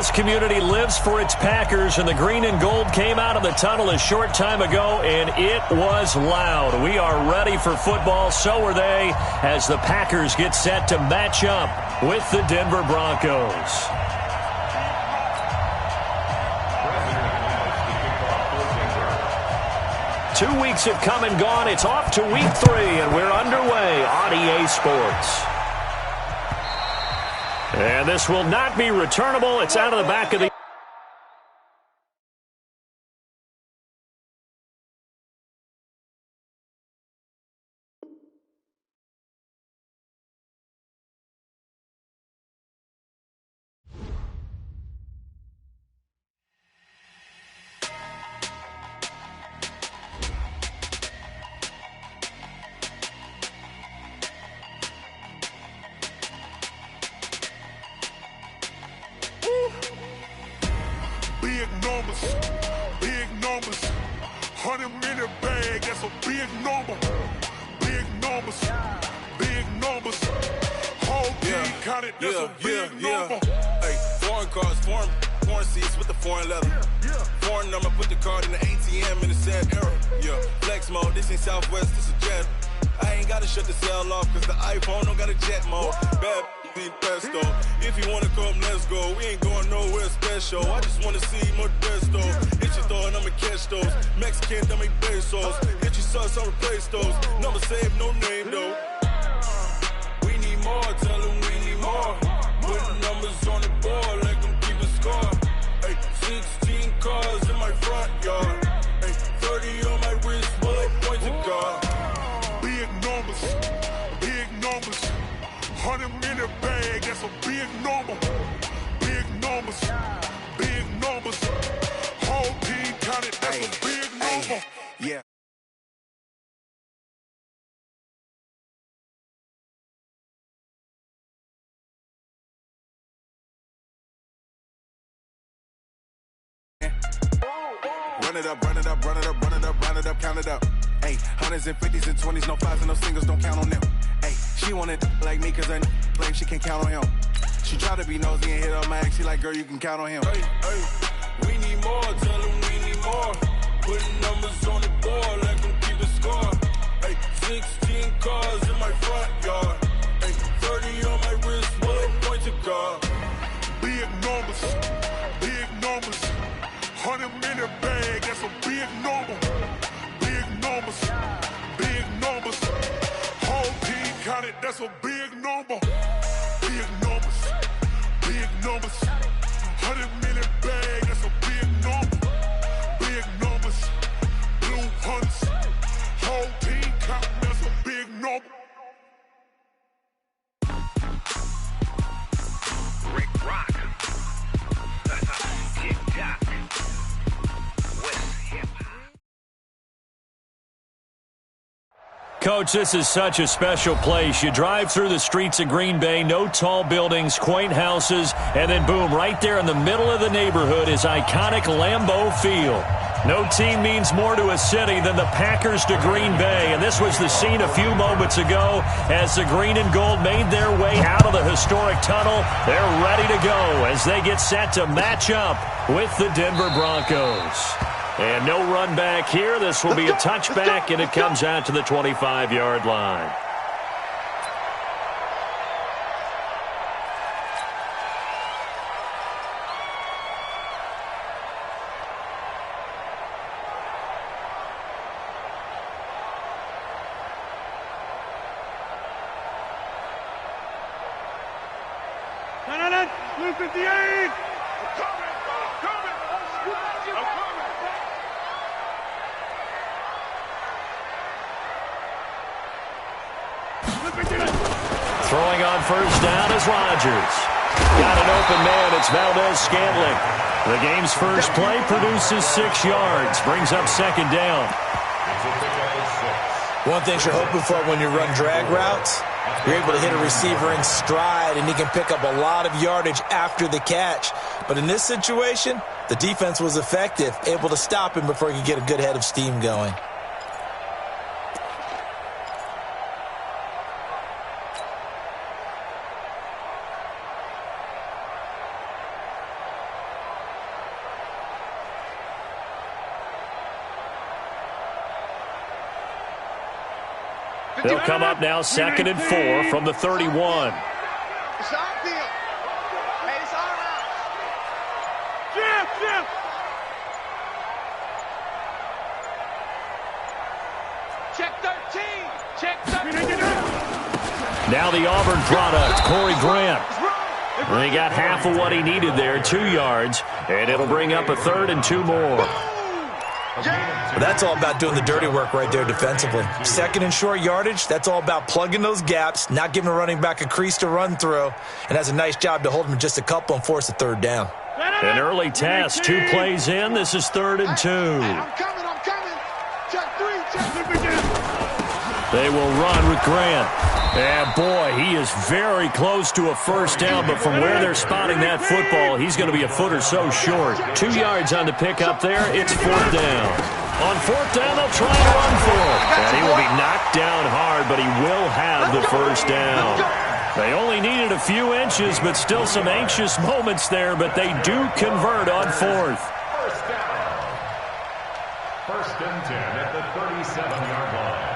Dallas community lives for its Packers, and the green and gold came out of the tunnel a short time ago, and it was loud. We are ready for football. So are they, as the Packers get set to match up with the Denver Broncos. Two weeks have come and gone. It's off to week 3, and we're underway on EA Sports. And this will not be returnable. It's out of the back of the... Big numbers, 100-minute bag, that's a big number. Big numbers, whole team counted, that's a big number. Hey, foreign cars, foreign seats with the foreign leather. Foreign number, put the card in the ATM in the sad era. Yeah, flex mode, this ain't Southwest, this is Jet. I ain't gotta shut the cell off, cause the iPhone don't got a jet mode. Bad be pesto. If you wanna come, let's go. We ain't going nowhere special. I just wanna see Modesto. Hit your throw and I'ma catch those. Mexican, dummy pesos. Hit your sauce, I'll replace those. Number saved, no name though. We need more, tell them we need more. Put numbers on the board, let them keep a score. Hey, 16 cars in my front yard. Hey, 30 on my wrist, bullet point to God. Big numbers, 100-minute bag, that's a big number. Big numbers, whole team counted, that's a big number. Yeah. Run it up, count it up. Hey, hundreds and 50s and 20s, no 5s and no singles, don't count on them. Hey, she wanted like me cause I like she can count on him. She tried to be nosy and hit up my ex, she like, girl, you can count on him. Hey, we need more, tell them we need more. Putting numbers on the board, let them keep a score. Hey, 16 cars in my front yard. Hey, 30 on my wrist, bullet point to God. Big numbers, 100-minute bag, that's a big number. Big numbers, whole team counted, that's a big number. Big numbers, 100-minute bag, that's a big number. Big numbers, blue hunts, whole team counting, that's a big number. Rick Rock. Tick-tock. Coach, this is such a special place. You drive through the streets of Green Bay, no tall buildings, quaint houses, and then boom, right there in the middle of the neighborhood is iconic Lambeau Field. No team means more to a city than the Packers to Green Bay, and this was the scene a few moments ago as the green and gold made their way out of the historic tunnel. They're ready to go as they get set to match up with the Denver Broncos. And no run back here. This will be a touchback, and it comes out to the 25-yard line. Blue 58! Throwing on first down is Rodgers. Got an open man. It's Valdez-Scantling. The game's first play produces 6 yards. Brings up second down. One thing you're hoping for when you run drag routes, you're able to hit a receiver in stride, and he can pick up a lot of yardage after the catch. But in this situation, the defense was effective, able to stop him before he could get a good head of steam going. They'll come up now 2nd and 4 from the 31. It's our deal. Hey, it's all right. Jim. Check 13. Check 13. Now the Auburn product, Corey Grant. He got half of what he needed there, 2 yards, and it'll bring up a 3rd and 2 more. Well, that's all about doing the dirty work right there defensively. 2nd and short yardage, that's all about plugging those gaps, not giving a running back a crease to run through, and has a nice job to hold him just a couple and force a 3rd down. An early test, 2 plays in. This is 3rd and 2. I'm coming. Check 3. They will run with Grant. And, boy, he is very close to a first down, but from where they're spotting that football, he's going to be a foot or so short. 2 yards on the pickup there. It's 4th down. On 4th down, they'll try and run for it. And he will be knocked down hard, but he will have the first down. They only needed a few inches, but still some anxious moments there, but they do convert on 4th. First down. 1st and 10 at the 37-yard line.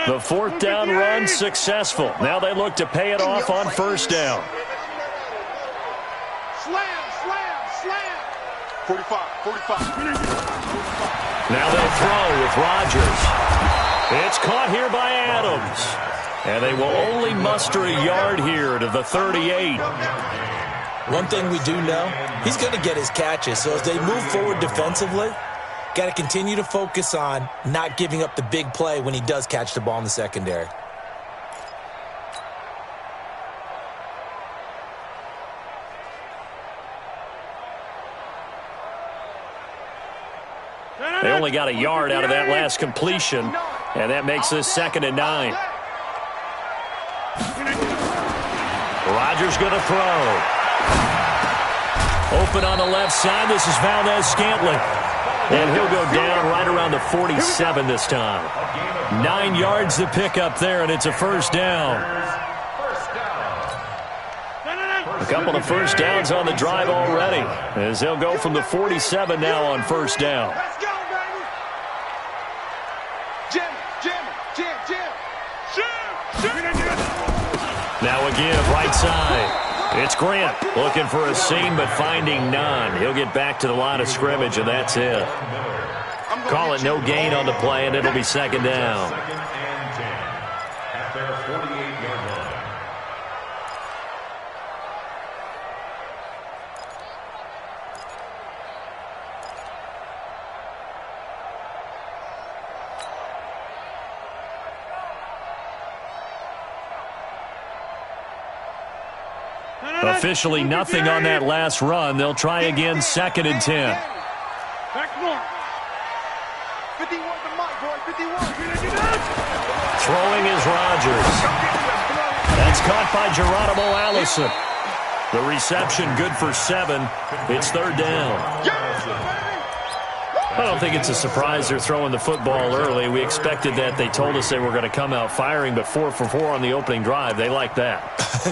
The 4th down run successful. Now they look to pay it off on 1st down. Slam. 45. Now they'll throw with Rodgers. It's caught here by Adams. And they will only muster a yard here to the 38. One thing we do know, he's going to get his catches. So as they move forward defensively, got to continue to focus on not giving up the big play when he does catch the ball in the secondary. They only got a yard out of that last completion, and that makes this 2nd and 9. Rodgers going to throw. Open on the left side. This is Valdez-Scantling. And he'll go down right around the 47 this time. 9 yards to pick up there, and it's a first down. A couple of first downs on the drive already, as they'll go from the 47 now on 1st down. Let's go, baby. Jim. Now again, right side. It's Grant looking for a seam, but finding none. He'll get back to the line of scrimmage, and that's it. Call it no gain on the play, and it'll be 2nd down. 2nd and 10 at their 48-yard line. Officially nothing on that last run. They'll try again 2nd and 10. Back north. 51 to Mike, boy. 51. Throwing is Rodgers. That's caught by Geronimo Allison. The reception good for 7. It's 3rd down. I don't think it's a surprise they're throwing the football early. We expected that. They told us they were going to come out firing, but 4 for 4 on the opening drive. They like that.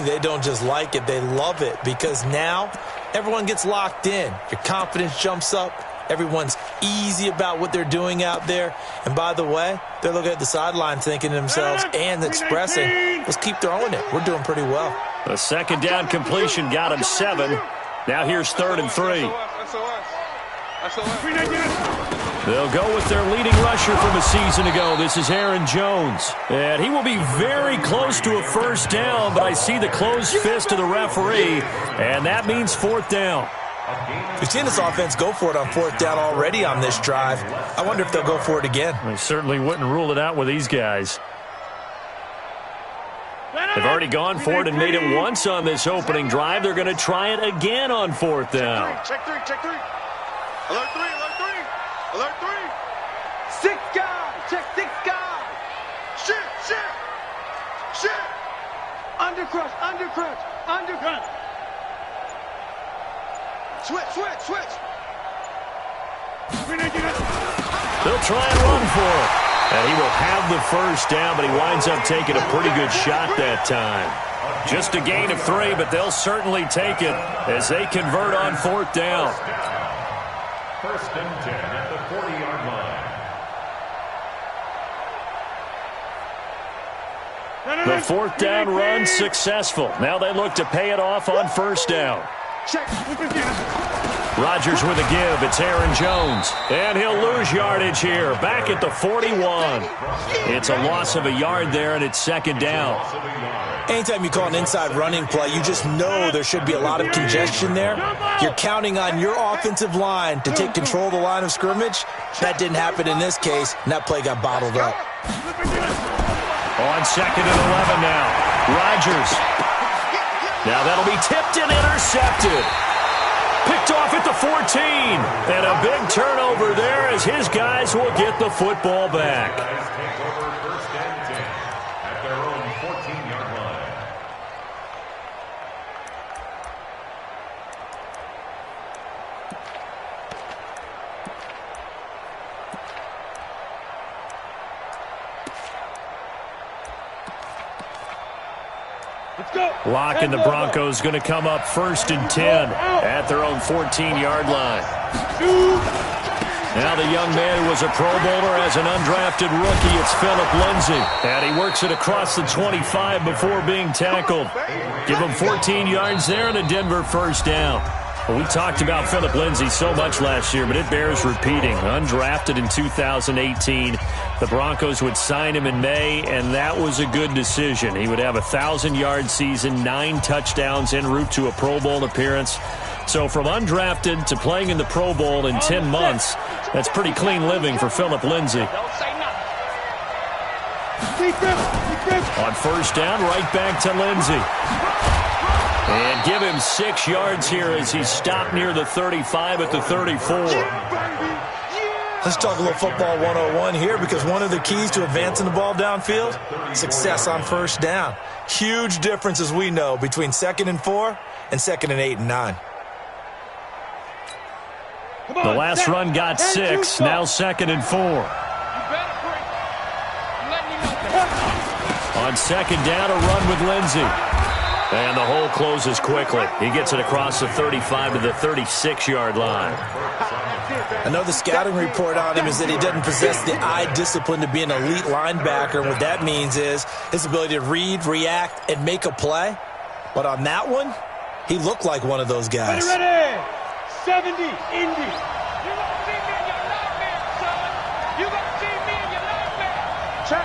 They don't just like it, they love it, because now everyone gets locked in. Your confidence jumps up. Everyone's easy about what they're doing out there. And by the way, they're looking at the sideline thinking to themselves and expressing, let's keep throwing it. We're doing pretty well. A 2nd down completion got him 7. Now here's 3rd and 3. They'll go with their leading rusher from a season ago. This is Aaron Jones. And he will be very close to a first down, but I see the closed fist of the referee, and that means 4th down. We've seen this offense go for it on 4th down already on this drive. I wonder if they'll go for it again. They certainly wouldn't rule it out with these guys. They've already gone for it and made it once on this opening drive. They're going to try it again on 4th down. Check 3. Alert 3. 6 guys. Check 6 guys. Shit. Undercrush. Switch. They'll try and run for it. And he will have the first down, but he winds up taking a pretty good shot that time. Just a gain of 3, but they'll certainly take it as they convert on 4th down. First and 10 at the 40-yard line. The 4th down run successful. Now they look to pay it off on 1st down. Rodgers with a give. It's Aaron Jones. And he'll lose yardage here. Back at the 41. It's a loss of a yard there, and it's 2nd down. Anytime you call an inside running play, you just know there should be a lot of congestion there. You're counting on your offensive line to take control of the line of scrimmage. That didn't happen in this case, and that play got bottled up. On 2nd and 11 now. Rodgers. Now that'll be tipped and intercepted. Picked off at the 14. And a big turnover there as his guys will get the football back. Guys take over 1st and 10 at their own 14-yard line. Locke and the Broncos going to come up 1st and 10 at their own 14-yard line. Now the young man who was a Pro Bowler as an undrafted rookie, it's Philip Lindsay. And he works it across the 25 before being tackled. Give him 14 yards there and a Denver 1st down. Well, we talked about Philip Lindsay so much last year, but it bears repeating. Undrafted in 2018. The Broncos would sign him in May, and that was a good decision. He would have a 1,000-yard season, 9 touchdowns en route to a Pro Bowl appearance. So from undrafted to playing in the Pro Bowl in 10 months, that's pretty clean living for Philip Lindsay. On 1st down, right back to Lindsay. And give him 6 yards here as he's stopped near the 35 at the 34. Let's talk a little football 101 here, because one of the keys to advancing the ball downfield, success on 1st down. Huge difference, as we know, between 2nd and 4 and 2nd and 8 and 9. The last run got 6, now 2nd and 4. On 2nd down, a run with Lindsay. And the hole closes quickly. He gets it across the 35 to the 36-yard line. I know the scouting report on him is that he doesn't possess the eye discipline to be an elite linebacker. And what that means is his ability to read, react, and make a play. But on that one, he looked like one of those guys. Ready, 70, Indy. You gonna see me in your nightmare, son. You gonna see me in your nightmare. Check.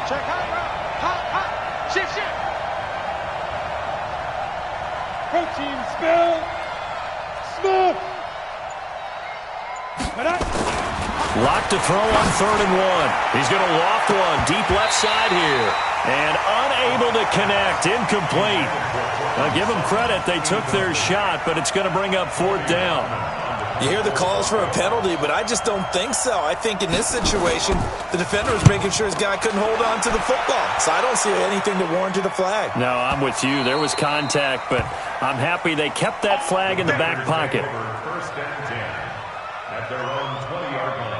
Check, hot. Shift. Protein spill. Smooth. Locked to throw on 3rd and 1. He's going to loft one deep left side here. And unable to connect. Incomplete. Now give them credit. They took their shot, but it's going to bring up 4th down. You hear the calls for a penalty, but I just don't think so. I think in this situation, the defender was making sure his guy couldn't hold on to the football. So I don't see anything to warrant a flag. No, I'm with you. There was contact, but I'm happy they kept that flag in the back pocket. 1st and 10 at their own 20-yard line.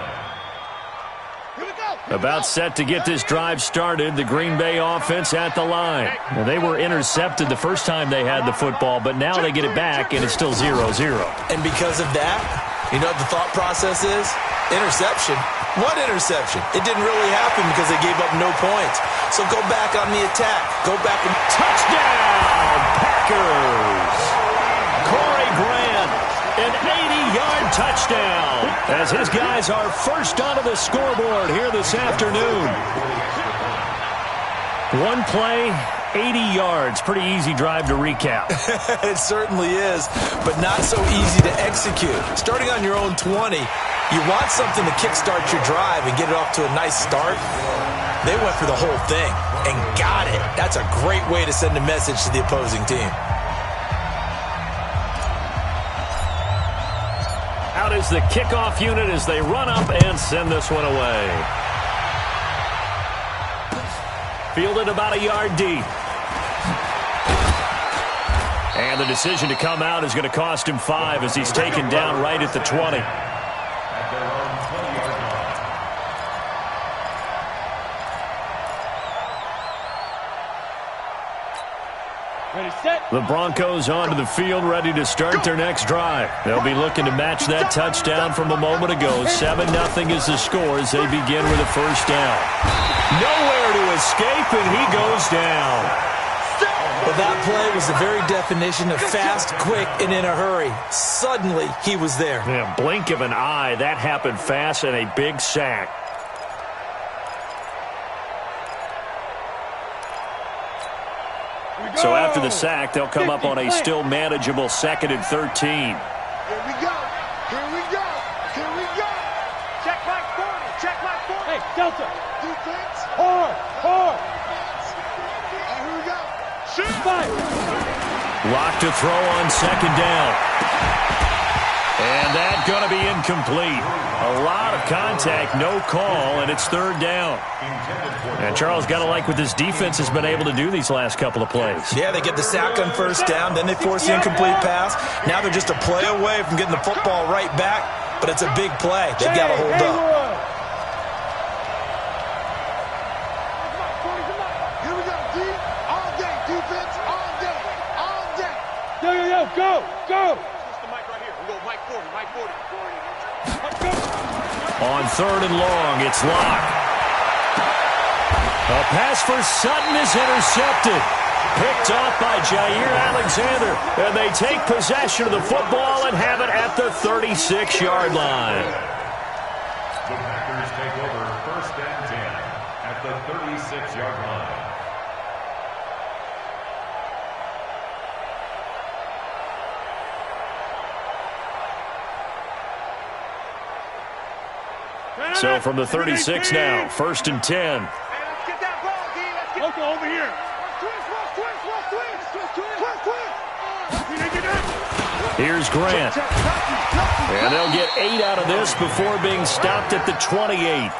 About set to get this drive started, the Green Bay offense at the line. Well, they were intercepted the first time they had the football, but now they get it back, and it's still 0-0. And because of that, you know what the thought process is? Interception. What interception? It didn't really happen because they gave up no points. So go back on the attack. Go back and... Touchdown, Packers! Corey Grant, an 80-yard touchdown, as his guys are first onto the scoreboard here this afternoon. One play, 80 yards. Pretty easy drive to recap. It certainly is, but not so easy to execute. Starting on your own 20, you want something to kickstart your drive and get it off to a nice start. They went for the whole thing and got it. That's a great way to send a message to the opposing team. Out is the kickoff unit as they run up and send this one away. Fielded about a yard deep. And the decision to come out is going to cost him 5 as he's taken down right at the 20. At their own 20-yard line. Ready, set. The Broncos onto the field, ready to start their next drive. They'll be looking to match that touchdown from a moment ago. 7-0 is the score as they begin with a first down. Nowhere to escape, and he goes down. Well, that play was the very definition of fast, quick, and in a hurry. Suddenly, he was there. Yeah, blink of an eye. That happened fast and a big sack. So after the sack, they'll come up on a still manageable 2nd and 13. Here we go. Here we go. Here we go. Check my 40. Check my 40. Hey, Delta. Defense. Hard. And here we go. Shoot. Fight. Lock to throw on 2nd down. And that's going to be incomplete. A lot of contact, no call, and it's 3rd down. And Charles, got to like what this defense has been able to do these last couple of plays. Yeah, they get the sack on 1st down, then they force the incomplete pass. Now they're just a play away from getting the football right back, but it's a big play. They've got to hold up. Here we go. D. All day. Defense. All day. All day. Go. Switch the mic right here. We go Mike 40. Mike 40. On 3rd and long, it's locked. A pass for Sutton is intercepted. Picked off by Jair Alexander. And they take possession of the football and have it at the 36-yard line. The Packers take over 1st and 10 at the 36-yard line. So from the 36 now, 1st and 10. Hey, let's get that ball, D. Let's get over here. Here's Grant. And they'll get 8 out of this before being stopped at the 28.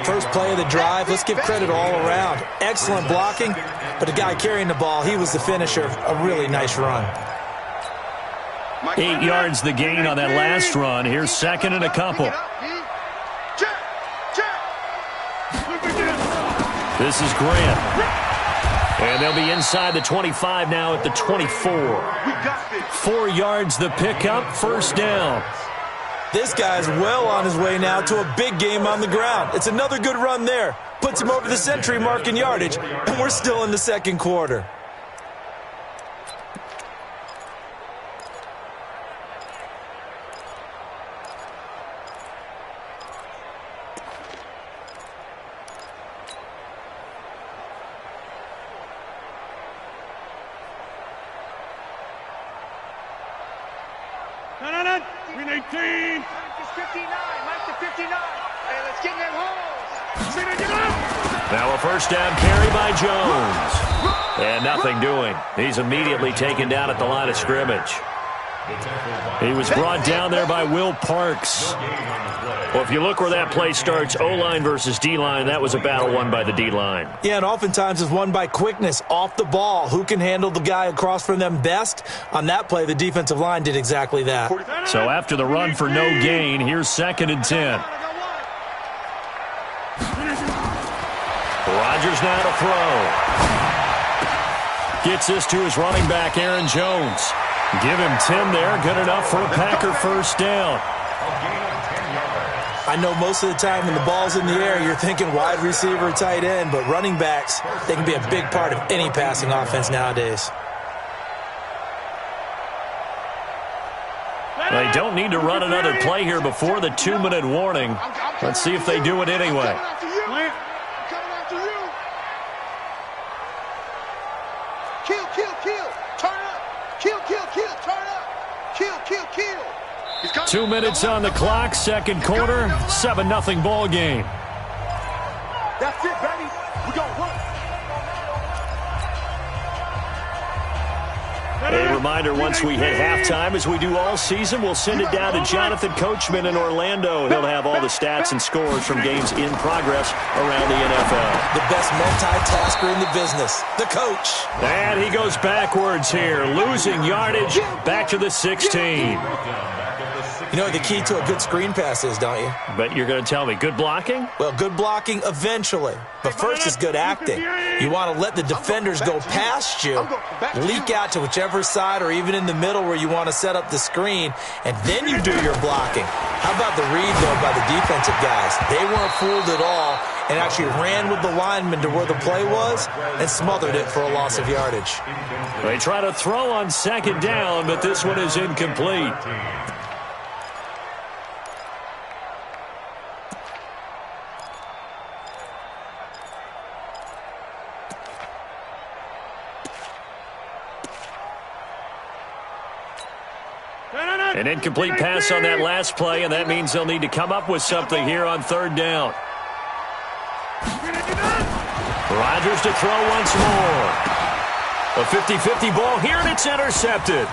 First play of the drive, let's give credit all around. Excellent blocking, but the guy carrying the ball, he was the finisher. A really nice run. 8 yards the gain on that last run. Here's 2nd and a couple. This is Grant. And they'll be inside the 25 now at the 24. 4 yards the pickup, 1st down. This guy's well on his way now to a big game on the ground. It's another good run there. Puts him over the century mark in yardage, and we're still in the 2nd quarter. No. 318. Mike to 59. Hey, let's get in that hole. Now a 1st down carry by Jones. And nothing doing. He's immediately taken down at the line of scrimmage. He was brought down there by Will Parks. Well, if you look where that play starts, O-line versus D-line, that was a battle won by the D-line. Yeah, and oftentimes it's won by quickness off the ball. Who can handle the guy across from them best? On that play, the defensive line did exactly that. So after the run for no gain, here's 2nd and 10. Rodgers now to throw. Gets this to his running back, Aaron Jones. Give him 10 there. Good enough for a Packer 1st down. I know most of the time when the ball's in the air, you're thinking wide receiver, tight end, but running backs, they can be a big part of any passing offense nowadays. They don't need to run another play here before the 2-minute warning. Let's see if they do it anyway. Kill. Turn up. Kill. Turn up. Kill. 2 minutes on the clock, 2nd quarter, 7-0 ball game. That's it, baby. We gonna run. A reminder, once we hit halftime, as we do all season, we'll send it down to Jonathan Coachman in Orlando. He'll have all the stats and scores from games in progress around the NFL. The best multitasker in the business, the coach. And he goes backwards here, losing yardage back to the 16. You know what the key to a good screen pass is, don't you? But you're going to tell me, good blocking? Well, good blocking eventually. But first is good acting. You want to let the defenders go past you, leak out to whichever side or even in the middle where you want to set up the screen, and then you do your blocking. How about the read, though, by the defensive guys? They weren't fooled at all and actually ran with the lineman to where the play was and smothered it for a loss of yardage. They try to throw on second down, but this one is incomplete. An incomplete pass on that last play, and that means they'll need to come up with something here on third down. Rodgers to throw once more. A 50-50 ball here, and it's intercepted.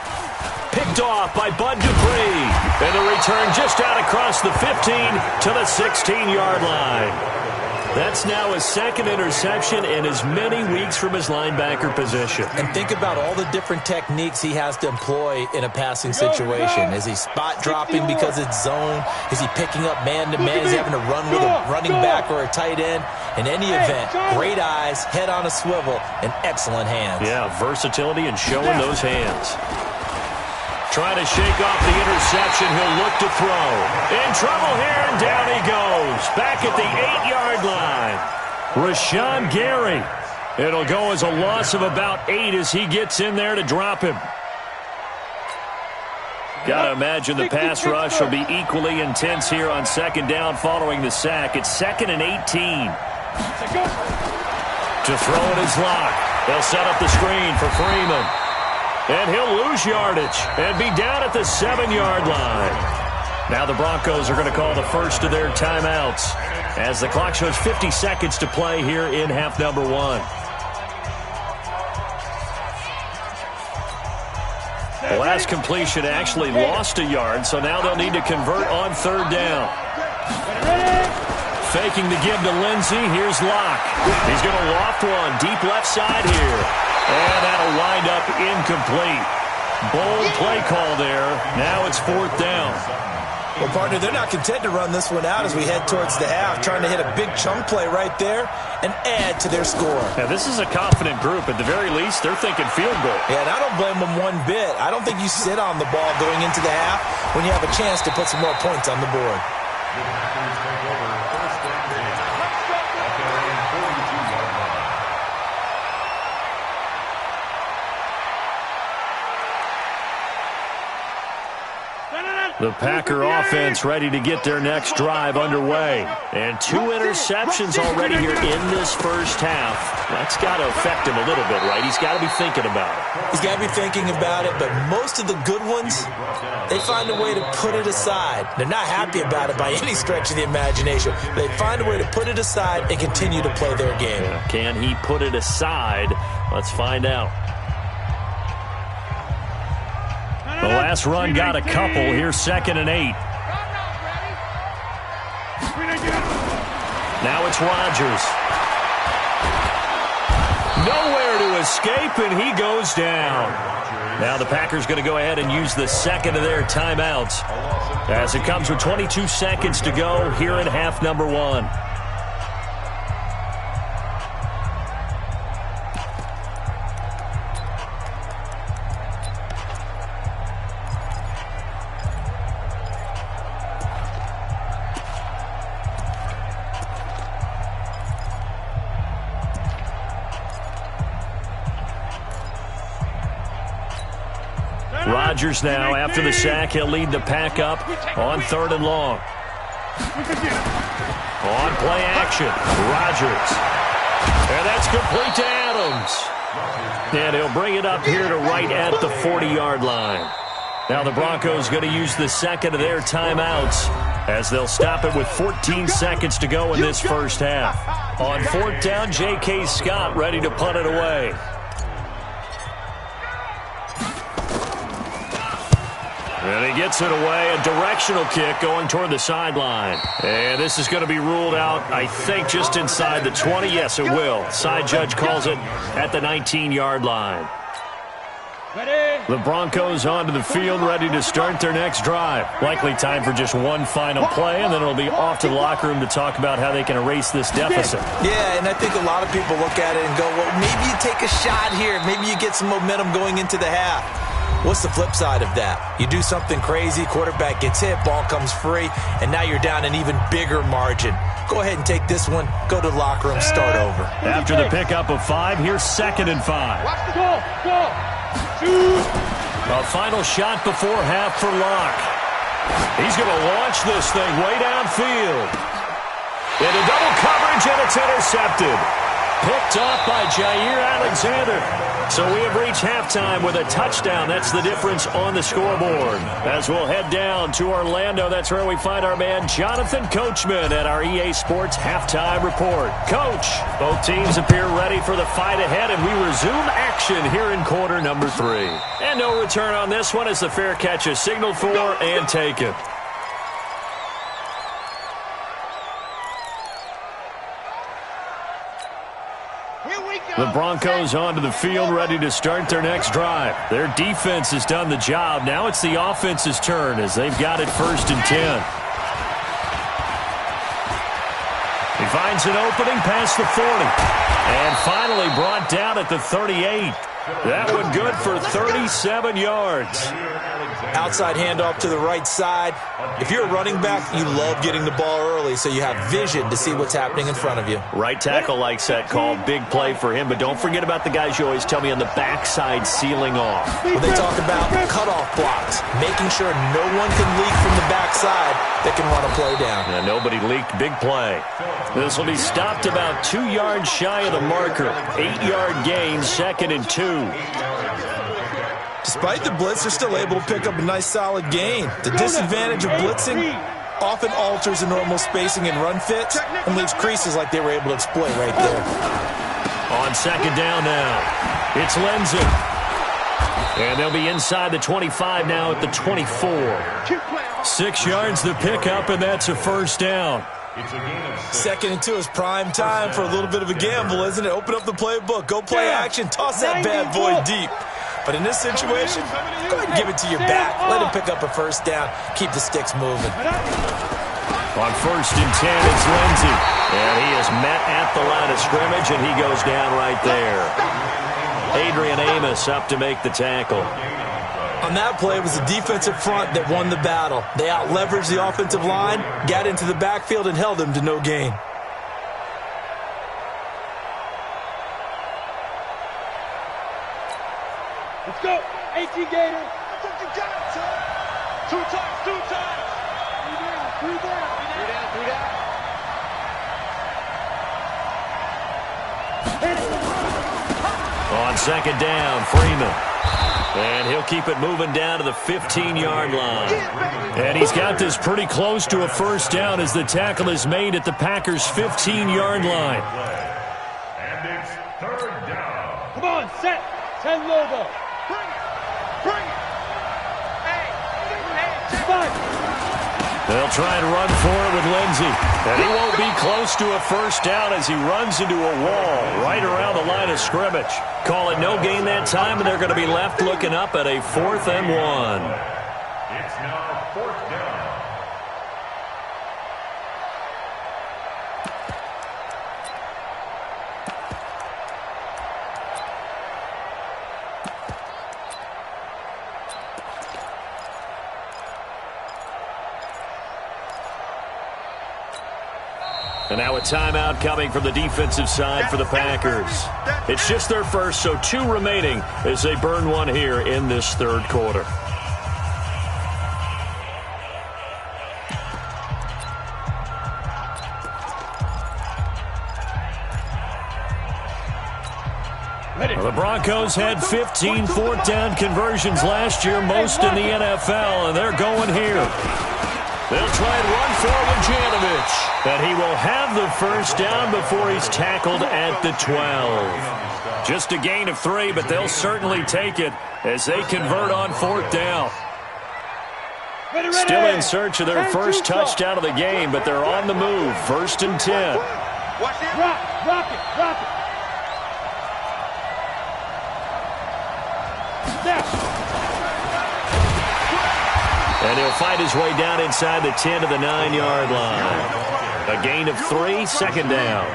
Picked off by Bud Dupree. And the return just out across the 15 to the 16-yard line. That's now his second interception in as many weeks from his linebacker position. And think about all the different techniques he has to employ in a passing situation. Is he spot dropping because it's zone? Is he picking up man-to-man? Is he having to run with a running back or a tight end? In any event, great eyes, head on a swivel, and excellent hands. Yeah, versatility and showing those hands. Trying to shake off the interception. He'll look to throw. In trouble here, and down he goes. Back at the 8-yard line. Rashawn Gary. It'll go as a loss of about 8 as he gets in there to drop him. Got to imagine the pass rush will be equally intense here on second down following the sack. It's 2nd and 18. To throw it is Locke. They'll set up the screen for Freeman. And he'll lose yardage and be down at the 7-yard line. Now the Broncos are going to call the first of their timeouts as the clock shows 50 seconds to play here in half number 1. The last completion actually lost a yard, so now they'll need to convert on third down. Faking the give to Lindsey. Here's Locke. He's going to loft one deep left side here. And that'll wind up incomplete. Bold play call there. Now it's 4th down. Well, partner, they're not content to run this one out as we head towards the half, trying to hit a big chunk play right there and add to their score. Now, this is a confident group. At the very least, they're thinking field goal. Yeah, and I don't blame them one bit. I don't think you sit on the ball going into the half when you have a chance to put some more points on the board. The Packer offense ready to get their next drive underway. And 2 interceptions already here in this first half. That's got to affect him a little bit, right? He's got to be thinking about it. He's got to be thinking about it, but most of the good ones, they find a way to put it aside. They're not happy about it by any stretch of the imagination. They find a way to put it aside and continue to play their game. Can he put it aside? Let's find out. The last run got a couple. Here's 2nd and 8. Now it's Rodgers. Nowhere to escape, and he goes down. Now the Packers going to go ahead and use the second of their timeouts as it comes with 22 seconds to go here in half number 1. Rodgers now, after the sack, he'll lead the pack up on 3rd and long. On play action, Rodgers. And that's complete to Adams. And he'll bring it up here to right at the 40-yard line. Now the Broncos going to use the second of their timeouts as they'll stop it with 14 seconds to go in this first half. On 4th down, J.K. Scott ready to punt it away. And he gets it away, a directional kick going toward the sideline. And this is going to be ruled out, I think, just inside the 20. Yes, it will. Side judge calls it at the 19-yard line. The Broncos onto the field, ready to start their next drive. Likely time for just one final play, and then it'll be off to the locker room to talk about how they can erase this deficit. Yeah, and I think a lot of people look at it and go, well, maybe you take a shot here. Maybe you get some momentum going into the half. What's the flip side of that? You do something crazy, quarterback gets hit, ball comes free, and now you're down an even bigger margin. Go ahead and take this one, go to the locker room, start over. After the pickup of 5, here's 2nd and 5. Watch the goal. Go. Shoot. A final shot before half for Locke. He's going to launch this thing way downfield. Into double coverage, and it's intercepted. Picked off by Jair Alexander. So we have reached halftime with a touchdown. That's the difference on the scoreboard. As we'll head down to Orlando, that's where we find our man Jonathan Coachman at our EA Sports Halftime Report. Coach, both teams appear ready for the fight ahead, and we resume action here in quarter number 3. And no return on this one as the fair catch is signaled for and taken. The Broncos onto the field, ready to start their next drive. Their defense has done the job. Now it's the offense's turn as they've got it 1st and 10. He finds an opening past the 40. And finally brought down at the 38. That one good for 37 yards. Outside handoff to the right side. If you're a running back, you love getting the ball early so you have vision to see what's happening in front of you. Right tackle likes that call. Big play for him. But don't forget about the guys you always tell me on the backside sealing off. When they talk about cutoff blocks, making sure no one can leak from the backside that can run a play down. Yeah, nobody leaked. Big play. This will be stopped about 2 yards shy of the marker. 8-yard gain, 2nd and 2. Despite the blitz, they're still able to pick up a nice solid gain. The disadvantage of blitzing often alters the normal spacing and run fits and leaves creases like they were able to exploit right there. On 2nd down now, it's Lenzen. And they'll be inside the 25 now at the 24. 6 yards the pickup, and that's a 1st down. 2nd and 2 is prime time for a little bit of a gamble, isn't it? Open up the playbook, go play action, toss that bad boy deep. But in this situation, go ahead and give it to your back. Let him pick up a 1st down. Keep the sticks moving. On 1st and 10, it's Lindsey. And he is met at the line of scrimmage, and he goes down right there. Adrian Amos up to make the tackle. On that play, it was the defensive front that won the battle. They out-leveraged the offensive line, got into the backfield, and held them to no gain. Let's go. 18 Gator. That's what you got, son. 2 times. 3 down. On 2nd down, Freeman. And he'll keep it moving down to the 15-yard line. And he's got this pretty close to a 1st down as the tackle is made at the Packers' 15-yard line. And it's 3rd down. Come on, set. 10 logo. Bring it. They'll try and run for it with Lindsey. And he won't be close to a 1st down as he runs into a wall right around the line of scrimmage. Call it no gain that time, and they're going to be left looking up at a 4th and 1. It's now 4th down. And now a timeout coming from the defensive side for the Packers. It's just their first, so 2 remaining as they burn one here in this 3rd quarter. Well, the Broncos had 15 4th down conversions last year, most in the NFL, and they're going here. They'll try and run forward Janovich. And he will have the 1st down before he's tackled at the 12. Just a gain of 3, but they'll certainly take it as they convert on 4th down. Still in search of their first touchdown of the game, but they're on the move. 1st and 10. Watch it. Rock it. Snap. And he'll fight his way down inside the 10 to the 9-yard line. A gain of 3, 2nd down.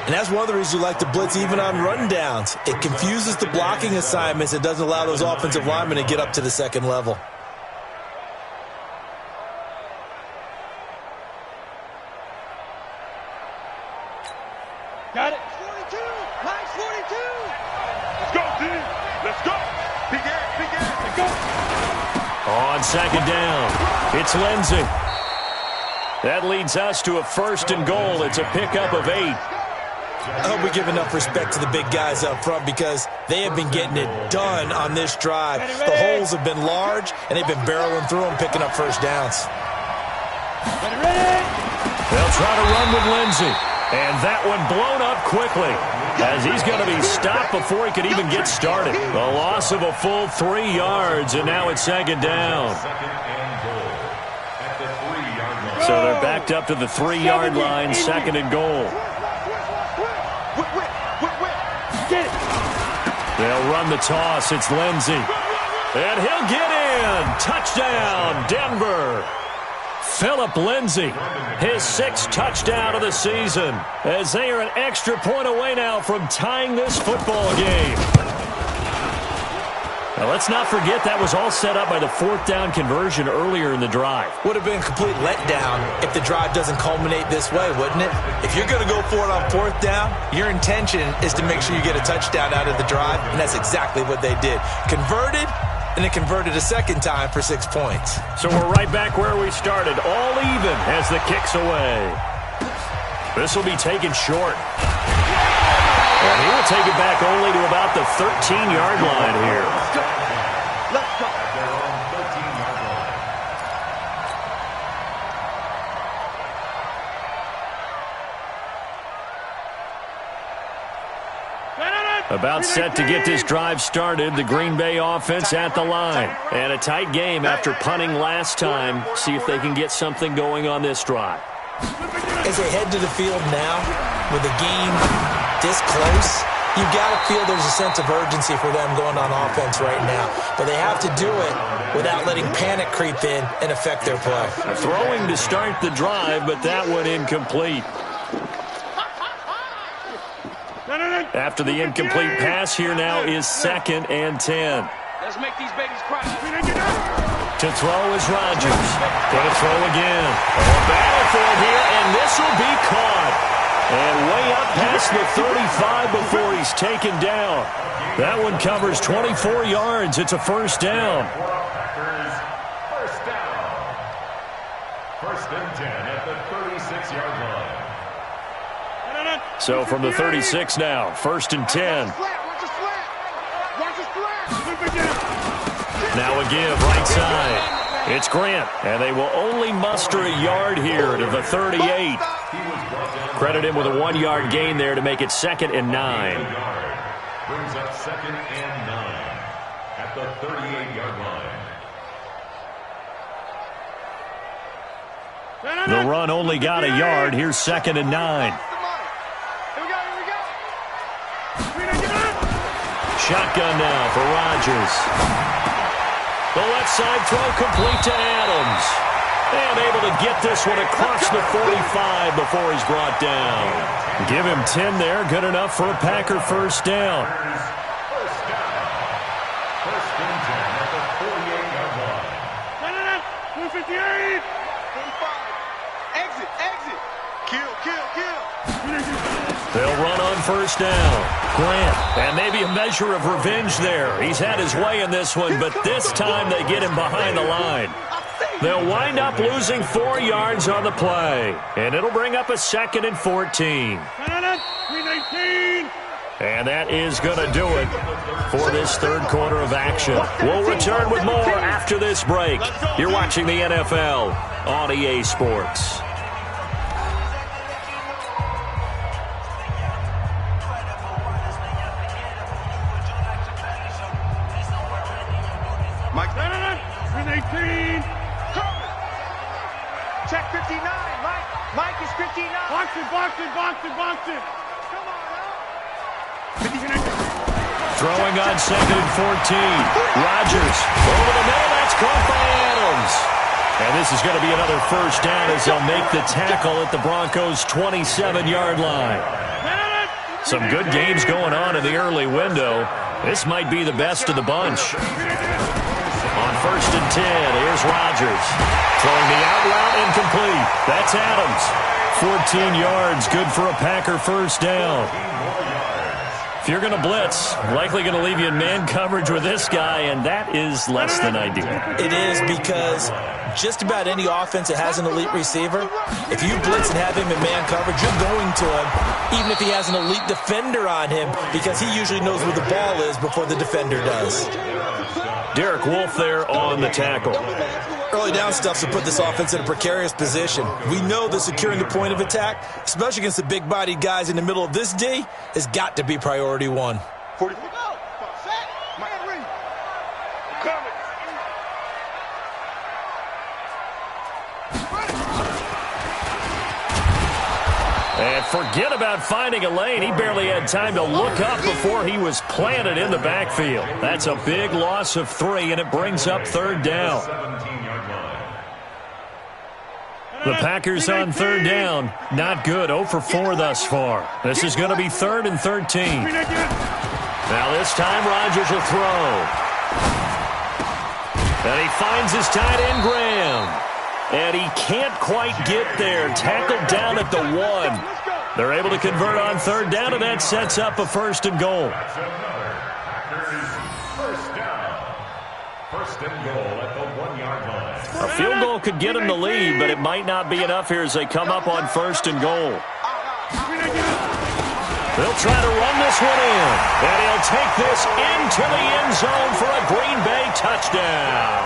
And that's one of the reasons you like to blitz even on run downs. It confuses the blocking assignments. It doesn't allow those offensive linemen to get up to the second level. Got it. 42. Nice 42. Let's go, team. Let's go. Big air. Let's go. On 2nd down, it's Lindsey. That leads us to a 1st and goal. It's a pickup of 8. I hope we give enough respect to the big guys up front because they have been getting it done on this drive. The holes have been large, and they've been barreling through them, picking up 1st downs. Ready. They'll try to run with Lindsey. And that one blown up quickly as he's going to be stopped before he could even get started. The loss of a full 3 yards, and now it's 2nd down. So they're backed up to the 3-yard line, 2nd and goal. They'll run the toss. It's Lindsey. And he'll get in. Touchdown, Denver. Philip Lindsey, his 6th touchdown of the season, as they are an extra point away now from tying this football game. Now, let's not forget that was all set up by the 4th down conversion earlier in the drive. Would have been a complete letdown if the drive doesn't culminate this way, wouldn't it? If you're going to go for it on 4th down, your intention is to make sure you get a touchdown out of the drive, and that's exactly what they did. Converted, and it converted a 2nd time for 6 points. So we're right back where we started, all even as the kick's away. This will be taken short. And he will take it back only to about the 13-yard line here. Let's go. About set to get this drive started, the Green Bay offense at the line. And a tight game after punting last time. See if they can get something going on this drive. As they head to the field now, with the game this close, you've got to feel there's a sense of urgency for them going on offense right now. But they have to do it without letting panic creep in and affect their play. Throwing to start the drive, but that one incomplete. After the incomplete pass, here now is 2nd and 10. Let's make these babies cry. To throw is Rodgers. Going to throw again. A battlefield here, and this will be caught. And way up past the 35 before he's taken down. That one covers 24 yards. It's a 1st down. First down. 1st and 10 at the 36-yard line. So from the 36 now, 1st and 10. Now a give right side. It's Grant, and they will only muster a yard here to the 38. Credit him with a 1-yard gain there to make it 2nd and 9. Brings up 2nd and 9 at the 38-yard line. The run only got a yard. Here's 2nd and 9. Shotgun now for Rodgers. The left side throw complete to Adams. And able to get this one across the 45 before he's brought down. Give him 10 there. Good enough for a Packer 1st down. First down. 1st and 10 at the 48-yard line. 258. 45. Exit. Kill. They'll run on 1st down. Grant, and maybe a measure of revenge there. He's had his way in this one, but this time they get him behind the line. They'll wind up losing 4 yards on the play, and it'll bring up a 2nd and 14. And that is going to do it for this 3rd quarter of action. We'll return with more after this break. You're watching the NFL on EA Sports. Mike, 18. Throwing on 2nd and 14. Rodgers over the middle. That's caught by Adams. And this is going to be another first down as they'll make the tackle at the Broncos' 27-yard line. Some good games going on in the early window. This might be the best of the bunch. On 1st and 10, here's Rodgers. Throwing the out route incomplete. That's Adams. 14 yards, good for a Packer first down. If you're going to blitz, likely going to leave you in man coverage with this guy, and that is less than ideal. It is, because just about any offense that has an elite receiver, if you blitz and have him in man coverage, you're going to him, even if he has an elite defender on him, because he usually knows where the ball is before the defender does. Derek Wolfe there on the tackle. Early down stuff to put this offense in a precarious position. We know that securing the point of attack, especially against the big-bodied guys in the middle of this D, has got to be priority one. 40. And forget about finding a lane. He barely had time to look up before he was planted in the backfield. That's a big loss of 3, and it brings up 3rd down. The Packers on 3rd down. Not good. 0 for 4 thus far. This is going to be 3rd and 13. Now this time Rodgers will throw. And he finds his tight end, Graham. And he can't quite get there. Tackled down at the 1. They're able to convert on 3rd down, and that sets up a 1st and goal. First and goal at the 1-yard line. A field goal could get him the lead, but it might not be enough here as they come up on 1st and goal. They'll try to run this one in, and he'll take this into the end zone for a Green Bay touchdown.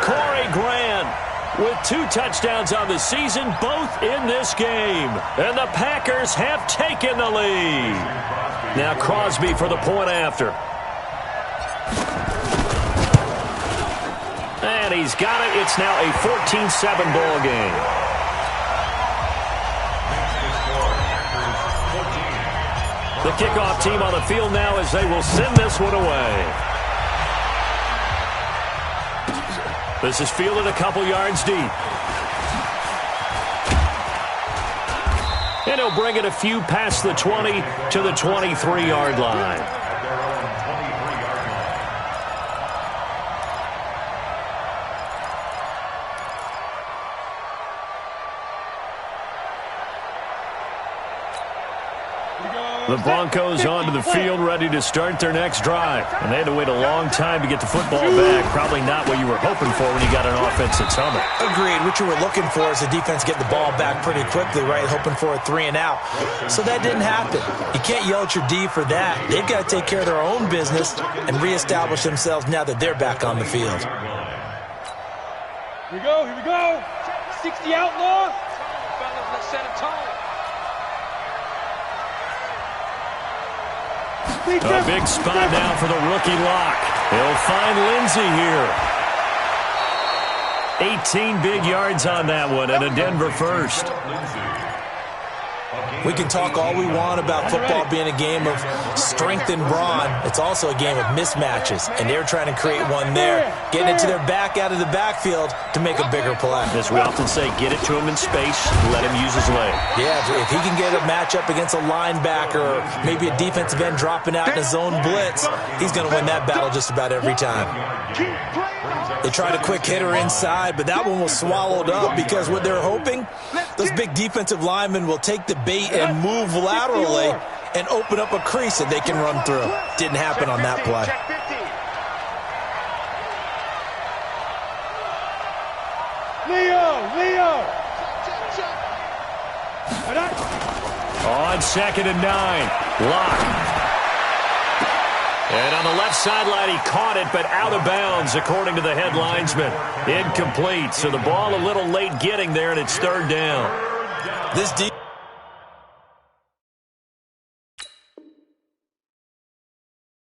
Corey Grant with 2 touchdowns on the season, both in this game. And the Packers have taken the lead. Now Crosby for the point after. And he's got it. It's now a 14-7 ball game. The kickoff team on the field now as they will send this one away. This is fielded a couple yards deep. And he'll bring it a few past the 20 to the 23-yard line. The Broncos onto the field, ready to start their next drive. And they had to wait a long time to get the football back. Probably not what you were hoping for when you got an offense that's humming. Agreed. What you were looking for is the defense get the ball back pretty quickly, right? Hoping for a 3 and out. So that didn't happen. You can't yell at your D for that. They've got to take care of their own business and reestablish themselves now that they're back on the field. Here we go. 60 outlaw. Fellas, let's set a tone. A big spot now for the rookie lock. He'll find Lindsey here. 18 big yards on that one, and a Denver first. We can talk all we want about football being a game of strength and brawn. It's also a game of mismatches, and they're trying to create one there, getting it to their back out of the backfield to make a bigger play. As we often say, get it to him in space, let him use his leg. Yeah, if he can get a matchup against a linebacker or maybe a defensive end dropping out in a zone blitz, he's going to win that battle just about every time. They tried a quick hitter inside, but that one was swallowed up because what they're hoping, those big defensive linemen will take the bait and move laterally and open up a crease that they can run through. Didn't happen on that play. Leo. On 2nd and 9, Lock. And on the left sideline, he caught it, but out of bounds, according to the head linesman. Incomplete, so the ball a little late getting there, and it's 3rd down. This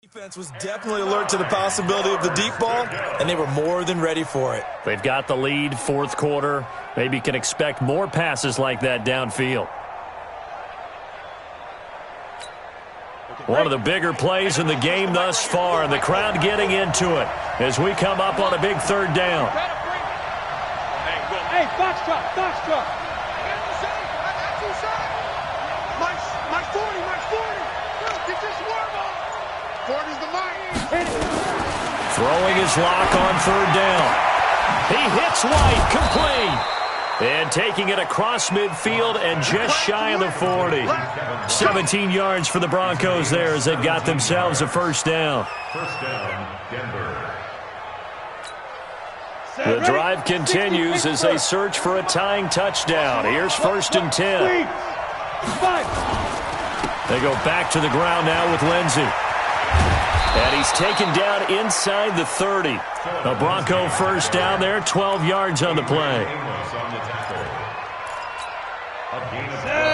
Defense was definitely alert to the possibility of the deep ball, and they were more than ready for it. They've got the lead, fourth quarter. Maybe can expect more passes like that downfield. One of the bigger plays in the game thus far, and the crowd getting into it as we come up on a big third down. Hey, Foxtrot, Foxtrot. My 40. Get this worm on. 40's the line. Throwing his lock on third down. He hits White, complete. And taking it across midfield and just shy of the 40. 17 yards for the Broncos there as they've got themselves a first down. First down, Denver. The drive continues as they search for a tying touchdown. Here's first and 10. They go back to the ground now with Lindsey. And he's taken down inside the 30. A Bronco first down there, 12 yards on the play.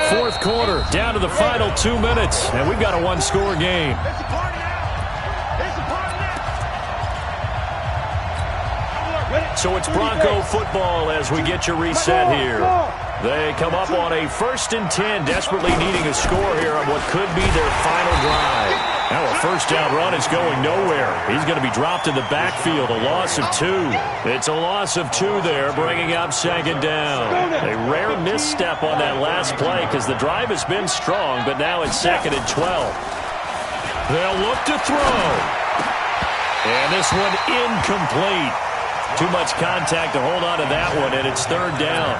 Fourth quarter, down to the final 2 minutes, and we've got a one-score game. So it's Bronco football as we get your reset here. They come up on a first and 10, desperately needing a score here on what could be their final drive. Now a first down run is going nowhere. He's going to be dropped in the backfield, a loss of 2. It's a loss of 2 there, bringing up second down. A rare misstep on that last play because the drive has been strong, but now it's second and 12. They'll look to throw. And this one incomplete. Too much contact to hold on to that one, and it's third down.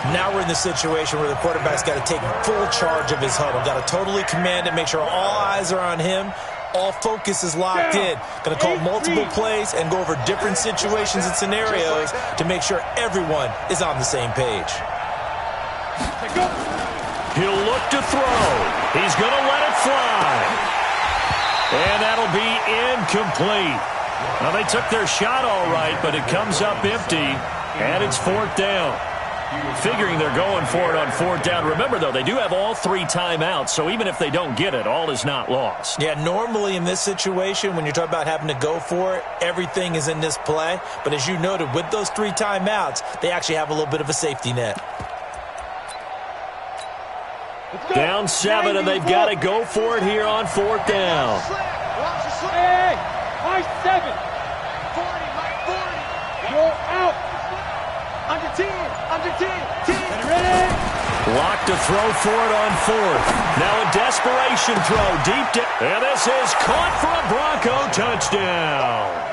Now we're in the situation where the quarterback's got to take full charge of his huddle. Got to totally command it, make sure all eyes are on him. All focus is locked in. Going to call multiple plays and go over different situations and scenarios to make sure everyone is on the same page. He'll look to throw. He's going to let it fly. And that'll be incomplete. Well, they took their shot all right, but it comes up empty, and it's fourth down. Figuring they're going for it on fourth down. Remember, though, they do have all 3 timeouts, so even if they don't get it, all is not lost. Yeah, normally in this situation, when you're talking about having to go for it, everything is in this play. But as you noted, with those 3 timeouts, they actually have a little bit of a safety net. Down 7, and they've got to go for it here on fourth down. Hey, my 7. 40, Mike 40. Go out. Under 10, under 10, 10. Ready? Lock to throw for it on fourth. Now a desperation throw deep down. And this is caught for a Bronco touchdown.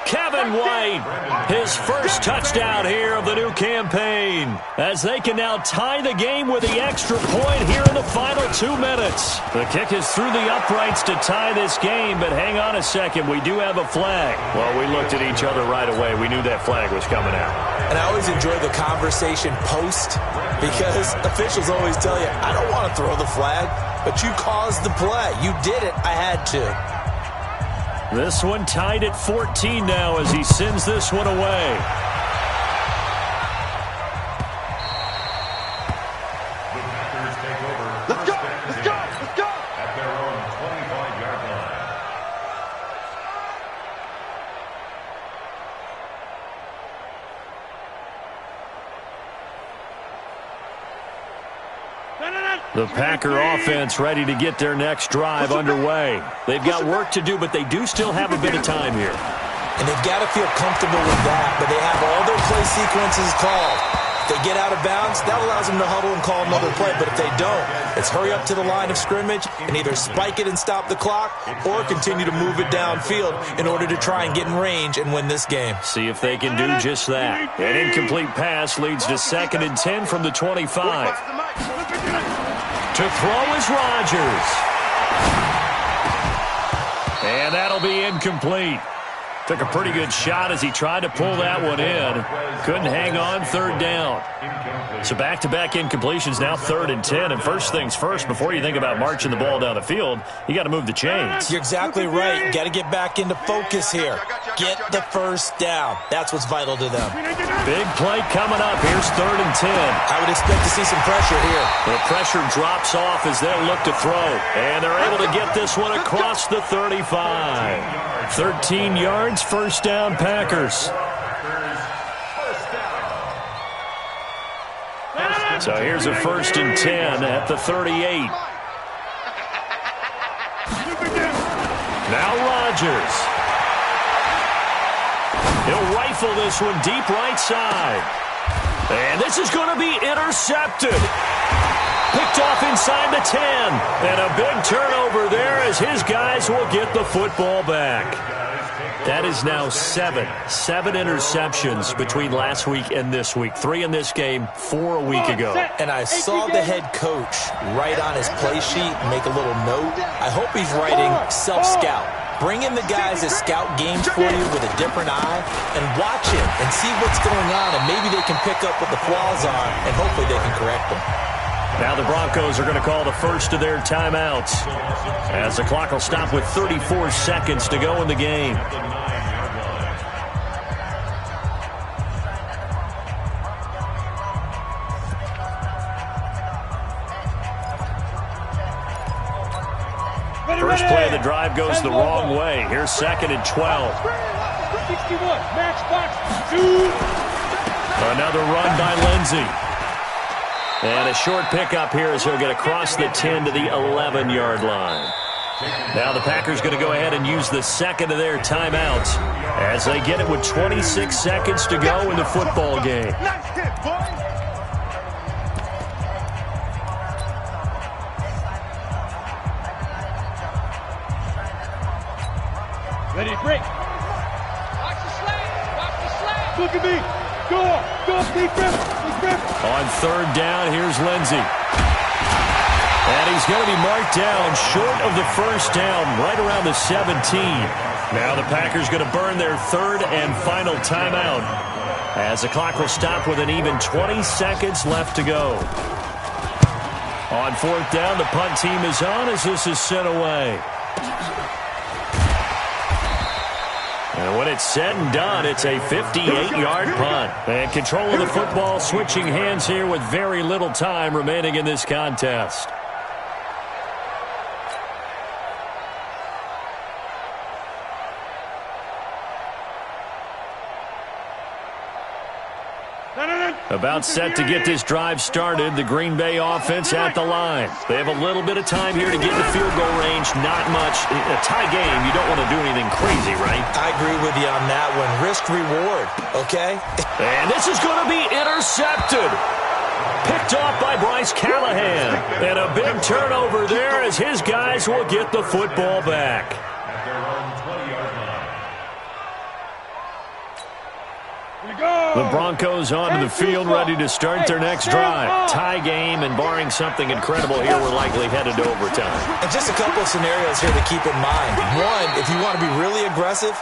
Kevin White, his first touchdown here of the new campaign, as they can now tie the game with the extra point here in the final 2 minutes. The kick is through the uprights to tie this game, but hang on a second, we do have a flag. Well, we looked at each other right away. We knew that flag was coming out. And I always enjoy the conversation post, because officials always tell you, I don't want to throw the flag, but you caused the play. You did it. I had to. This one tied at 14 now as he sends this one away. The Packers take over. Let's go, let's go, let's go. At their own 25-yard line. The Packer offense ready to get their next drive underway. They've got work to do, but they do still have a bit of time here. And they've got to feel comfortable with that, but they have all their play sequences called. If they get out of bounds, that allows them to huddle and call another play, but if they don't, it's hurry up to the line of scrimmage and either spike it and stop the clock or continue to move it downfield in order to try and get in range and win this game. See if they can do just that. An incomplete pass leads to second and 10 from the 25. To throw is Rodgers. And that'll be incomplete. Took a pretty good shot as he tried to pull that one in. Couldn't hang on, third down. So back-to-back incompletions, now third and 10. And first things first, before you think about marching the ball down the field, you got to move the chains. You're exactly right. You got to get back into focus here. Get the first down. That's what's vital to them. Big play coming up. Here's 3rd and 10. I would expect to see some pressure here. The pressure drops off as they'll look to throw. And they're able to get this one across the 35. 13 yards, first down, Packers. So here's a 1st and 10 at the 38. Now Rodgers. He'll rifle this one deep right side. And this is going to be intercepted. Picked off inside the 10. And a big turnover there as his guys will get the football back. That is now 7 interceptions between last week and this week. 3 in this game, 4 a week ago. And I saw the head coach write on his play sheet, make a little note. I hope he's writing self-scout. Bring in the guys that scout games for you with a different eye and watch him and see what's going on, and maybe they can pick up what the flaws are, and hopefully they can correct them. Now the Broncos are going to call the first of their timeouts as the clock will stop with 34 seconds to go in the game. First play of the drive goes the wrong way. Here's 2nd and 12. 61, matchbox 2. Another run by Lindsey. And a short pickup here as he'll get across the 10 to the 11-yard line. Now the Packers going to go ahead and use the second of their timeouts as they get it with 26 seconds to go in the football game. Nice hit, boy. Ready to break. Watch the slant. Watch the slant. Look at me. Go, Steve Griffin. On 3rd down, here's Lindsey. And he's going to be marked down short of the first down, right around the 17. Now the Packers going to burn their 3rd and final timeout as the clock will stop with an even 20 seconds left to go. On 4th down, the punt team is on as this is sent away. And when it's said and done, it's a 58-yard punt. And control of the football switching hands here with very little time remaining in this contest. About set to get this drive started. The Green Bay offense at the line. They have a little bit of time here to get in the field goal range. Not much. A tie game, you don't want to do anything crazy, right? I agree with you on that one. Risk-reward, okay? And this is going to be intercepted. Picked off by Bryce Callahan. And a big turnover there as his guys will get the football back. The Broncos onto the field, ready to start their next drive. Tie game, and barring something incredible here, we're likely headed to overtime. And just a couple of scenarios here to keep in mind. One, if you want to be really aggressive,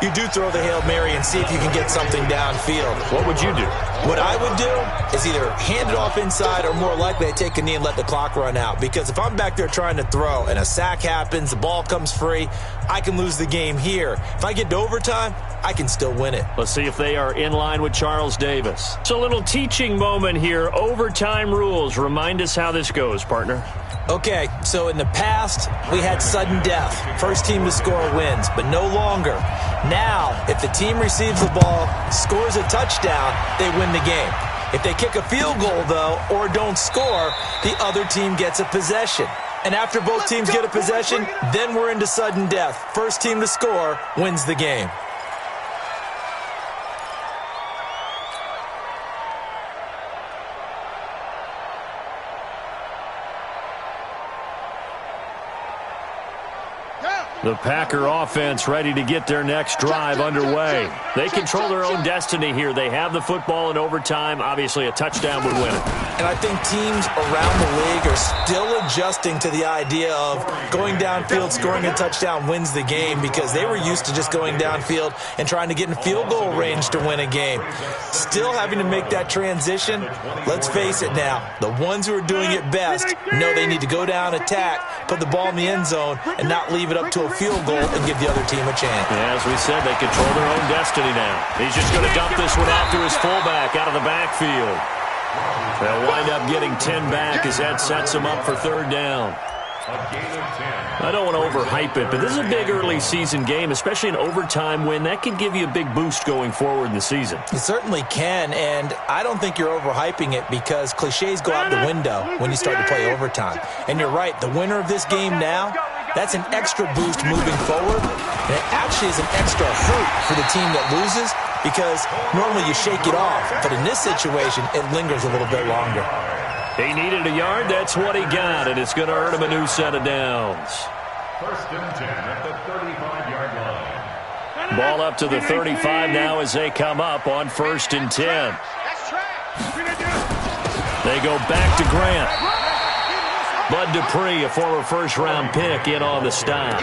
you do throw the Hail Mary and see if you can get something downfield. What would you do? What I would do is either hand it off inside or more likely I take a knee and let the clock run out. Because if I'm back there trying to throw and a sack happens, the ball comes free, I can lose the game here. If I get to overtime, I can still win it. Let's see if they are in line with Charles Davis. It's a little teaching moment here. Overtime rules. Remind us how this goes, partner. Okay, so in the past, we had sudden death. First team to score wins, but no longer. Now, if the team receives the ball, scores a touchdown, they win the game. If they kick a field goal, though, or don't score, the other team gets a possession. And after both teams get a possession, then we're into sudden death. First team to score wins the game. The Packer offense ready to get their next drive underway. They control their own destiny here. They have the football in overtime. Obviously, a touchdown would win it. And I think teams around the league are still adjusting to the idea of going downfield, scoring a touchdown wins the game, because they were used to just going downfield and trying to get in field goal range to win a game. Still having to make that transition. Let's face it now, the ones who are doing it best know they need to go down, attack, put the ball in the end zone, and not leave it up to a field goal and give the other team a chance. Yeah, as we said, they control their own destiny now. He's just going to dump this one off to his fullback out of the backfield. They'll wind up getting 10 back as that sets them up for third down. I don't want to overhype it, but this is a big early season game, especially an overtime win. That can give you a big boost going forward in the season. It certainly can, and I don't think you're overhyping it because cliches go out the window when you start to play overtime. And you're right, the winner of this game now, that's an extra boost moving forward, and it actually is an extra hurt for the team that loses because normally you shake it off, but in this situation, it lingers a little bit longer. He needed a yard. That's what he got, and it's going to earn him a new set of downs. First and 10 at the 35-yard line. Ball up to the 35 now as they come up on 1st and 10. They go back to Grant. Bud Dupree, a former first-round pick, in on the stop.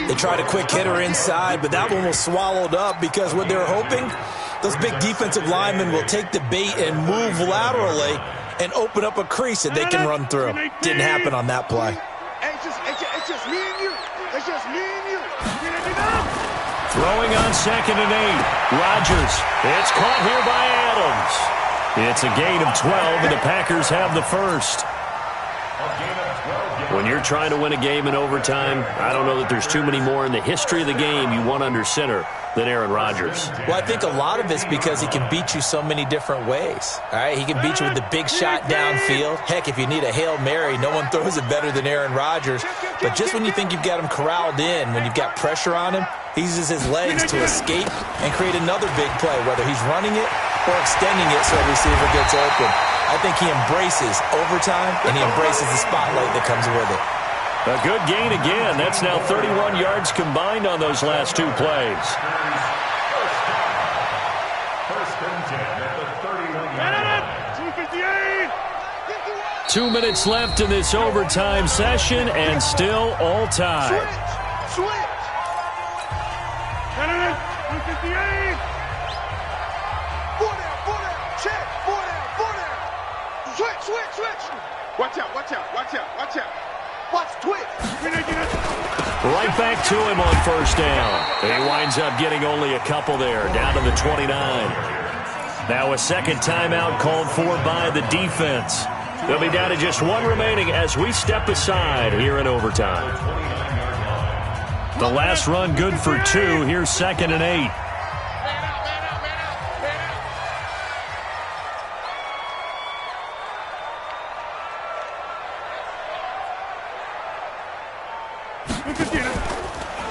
They tried a quick hitter inside, but that one was swallowed up because what they're hoping, those big defensive linemen will take the bait and move laterally and open up a crease that they can run through. Didn't happen on that play. It's just me and you. It's just me and you. Throwing on 2nd and 8. Rodgers. It's caught here by Adams. It's a gain of 12, and the Packers have the first. When you're trying to win a game in overtime, I don't know that there's too many more in the history of the game you want under center than Aaron Rodgers. Well, I think a lot of it's because he can beat you so many different ways. All right, he can beat you with the big shot downfield. Heck, if you need a Hail Mary, no one throws it better than Aaron Rodgers. But just when you think you've got him corralled in, when you've got pressure on him, he uses his legs to escape and create another big play, whether he's running it or extending it so a receiver gets open. I think he embraces overtime, and he embraces the spotlight that comes with it. A good gain again. That's now 31 yards combined on those last two plays. First and 10 at the 31-yard line. 2 minutes left in this overtime session, and still all tied. Switch. 258. 4 down. Check. 4 down. Switch. Watch out. Watch twitch. Right back to him on 1st down. He winds up getting only a couple there, down to the 29. Now a second timeout called for by the defense. They'll be down to just one remaining as we step aside here in overtime. The last run good for 2. Here's 2nd and 8.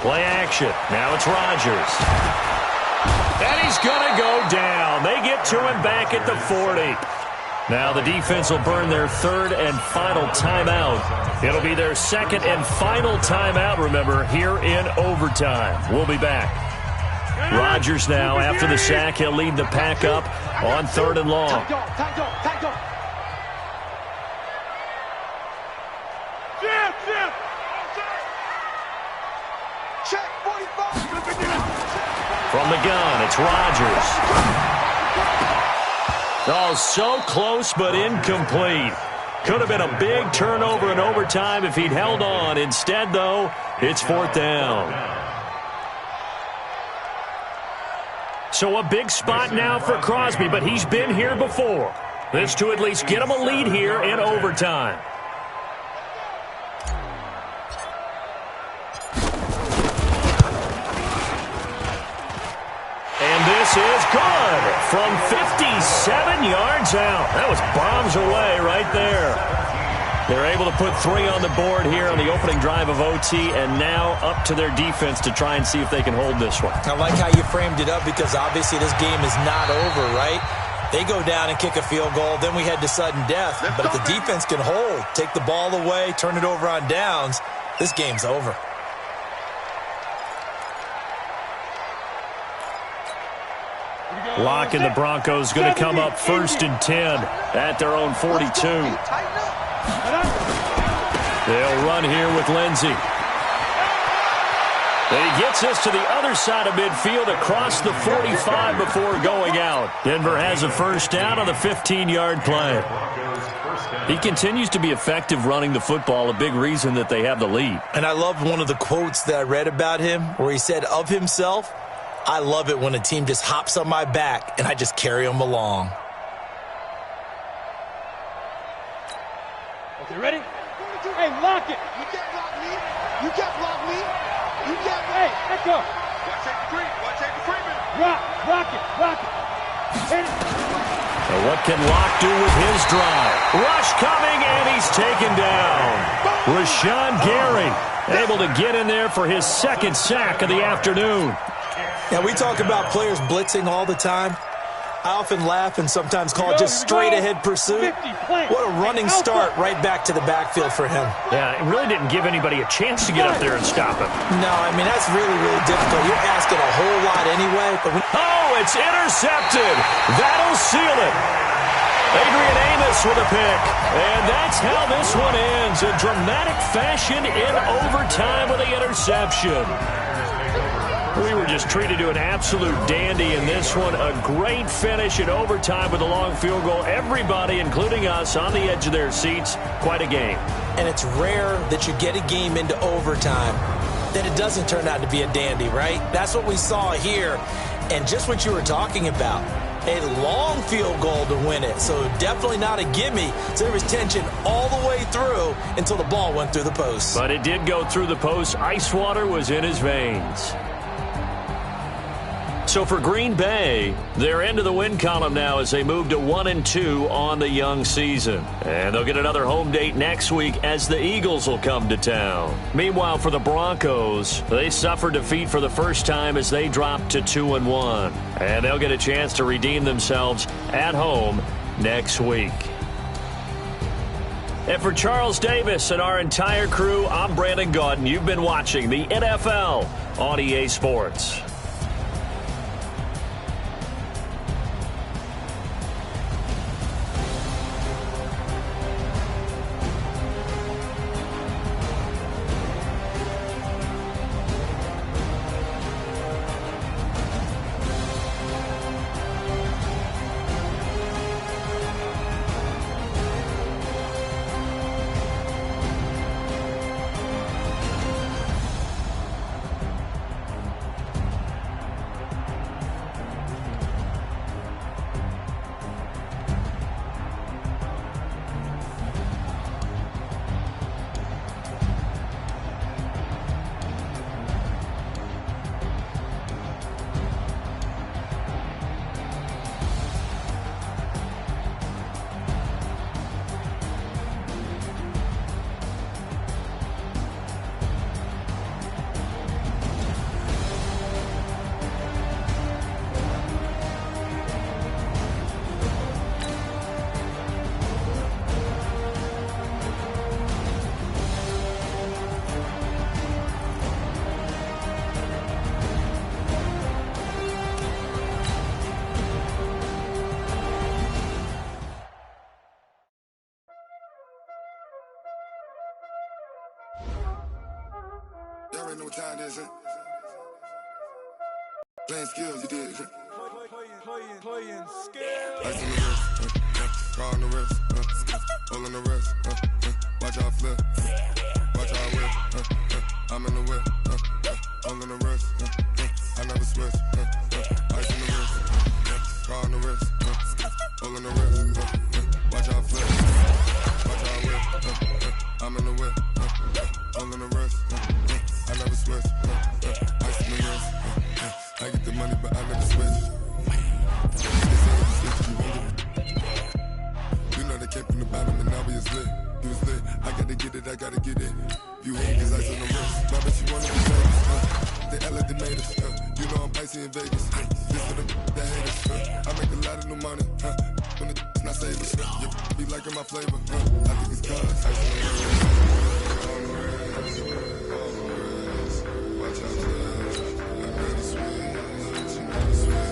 Play action. Now it's Rodgers. And he's going to go down. They get to him back at the 40. Now the defense will burn their 3rd and final timeout. It'll be their 2nd and final timeout, remember, here in overtime. We'll be back. Rodgers now, after the sack, he'll lead the pack up on 3rd and long. From the gun, it's Rodgers. Oh, so close but incomplete. Could have been a big turnover in overtime if he'd held on. Instead, though, it's 4th down. So a big spot now for Crosby, but he's been here before. This to at least get him a lead here in overtime. This is good from 57 yards out. That was bombs away right there. They're able to put 3 on the board here on the opening drive of OT, and now up to their defense to try and see if they can hold this one. I like how you framed it up because obviously this game is not over, right? They go down and kick a field goal, then we head to sudden death. But if the defense can hold, take the ball away, turn it over on downs, this game's over. Locke and the Broncos going to come up 1st and 10 at their own 42. They'll run here with Lindsey. And he gets this to the other side of midfield across the 45 before going out. Denver has a first down on the 15-yard play. He continues to be effective running the football, a big reason that they have the lead. And I love one of the quotes that I read about him where he said of himself, "I love it when a team just hops on my back and I just carry them along." Okay, ready? Hey, lock it. You can't block me. You can't block me. You can't. Hey, let go. Watch take the free. Watch take the free. Rock it. Hit it. So what can Locke do with his drive? Rush coming, and he's taken down. Rashawn Gary able to get in there for his second sack of the afternoon. Now, we talk about players blitzing all the time. I often laugh and sometimes call it just straight-ahead pursuit. What a running start right back to the backfield for him. Yeah, it really didn't give anybody a chance to get up there and stop him. No, I mean, that's really, really difficult. You're asking a whole lot anyway. But oh, it's intercepted. That'll seal it. Adrian Amos with a pick. And that's how this one ends. In dramatic fashion in overtime with the interception. We were just treated to an absolute dandy in this one. A great finish in overtime with a long field goal. Everybody, including us, on the edge of their seats. Quite a game. And it's rare that you get a game into overtime that it doesn't turn out to be a dandy, right? That's what we saw here. And just what you were talking about. A long field goal to win it. So definitely not a gimme. So there was tension all the way through until the ball went through the post. But it did go through the post. Ice water was in his veins. So for Green Bay, they're into the win column now as they move to 1-2 on the young season. And they'll get another home date next week as the Eagles will come to town. Meanwhile, for the Broncos, they suffered defeat for the first time as they dropped to 2-1. And they'll get a chance to redeem themselves at home next week. And for Charles Davis and our entire crew, I'm Brandon Gaudin. You've been watching the NFL on EA Sports. Y'all already know what time it is, huh? Playing skills, you did. Playing skills. Ice on the wrist, car on the wrist, hole in the wrist, watch out flip, watch out whip, I'm in the whip, hole in the wrist, I never switch, ice on the wrist, car on the wrist, hole in the wrist, watch out flip, watch out whip, I'm in the whip, hole in the wrist, I never switch, ice on the wrist, I get the money but I never switch. You know they came from the bottom and now we is lit. You was lit, I gotta get it, I gotta get it. You hate cause ice on the wrist. My bitch, you wanna be famous, they Ella the made us, you know I'm icy in Vegas. This for the haters, I make a lot of new money, when it's not savers. You be liking my flavor, I think it's cause ice on the wrist. On the wrist, on the wrist, watch out for I never switch, I never switch.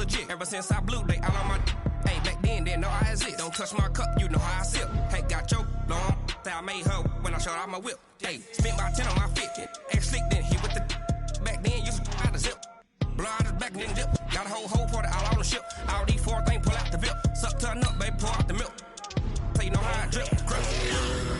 legit. Ever since I blew, they all on my. Hey, back then, didn't know I exist. Don't touch my cup, you know how I sip. Hey, got your long. I made her when I showed out my whip. Hey, spent about 10 on my fit. Ex-slick, then hit with the. Back then, used to out the zip. Blow out his back, then dip. Got a whole party all on the ship. All these 4 things pull out the VIP. Suck to a nut, baby, pour out the milk. So you know how I drip.